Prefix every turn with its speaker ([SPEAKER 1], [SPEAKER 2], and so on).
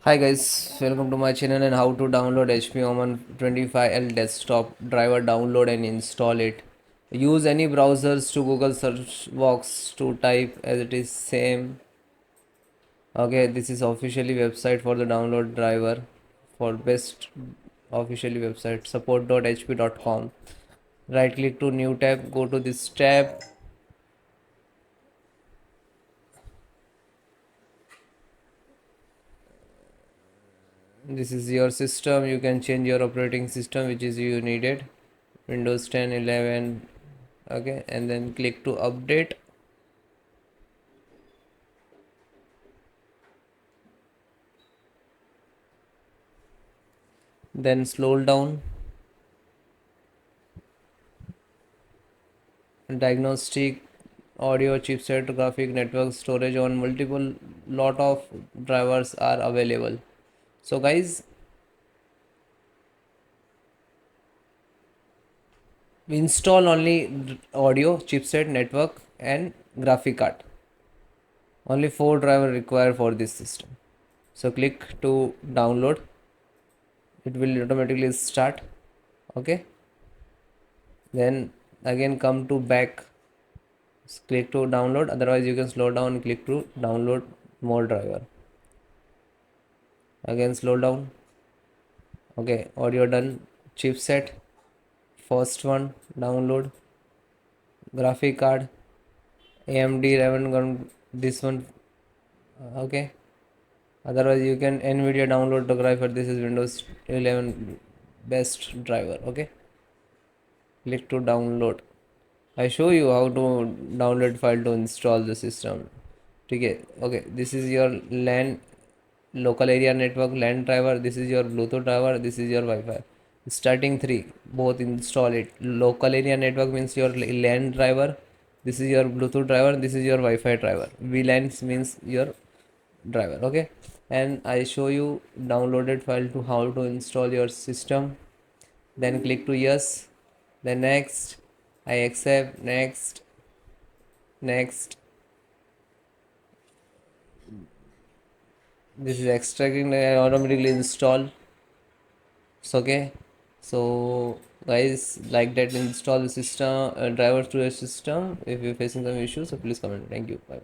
[SPEAKER 1] Hi guys, welcome to my channel and how to download HP Omen 25L desktop driver, download and install it. Use any browsers to Google search box to type as it is same. Okay, this is officially website for the download driver for best officially website support.hp.com. Right click to new tab, go to this tab. This is your system. You can change your operating system which is you needed. Windows 10, 11. Okay, and then click to update. Then scroll down. Diagnostic, audio, chipset, graphic, network, storage on multiple lot of drivers are available. So guys, we install only audio, chipset, network and graphic card. Only 4 driver required for this system. So click to download. It will automatically start. Okay. Then again come to back. Click to download. Otherwise you can slow down and click to download more driver. Again slow down. Okay, audio done. Chipset, first one download. Graphic card, AMD Raven, this one. Okay, otherwise you can NVIDIA download the driver. This is Windows 11 best driver. Okay, click to download. I show you how to download file to install the system. Okay, this is your LAN, local area network LAN driver. This is your Bluetooth driver. This is your Wi-Fi. Starting 3, both install it. Local area network means your LAN driver. This is your Bluetooth driver. This is your Wi-Fi driver. VLANs means your driver. Okay, and I show you downloaded file to how to install your system. Then click to yes. Then next. I accept. Next. This is extracting automatically install. So okay, so guys, like that, install the system drivers to your system. If you're facing some issues, so please comment. Thank you. Bye.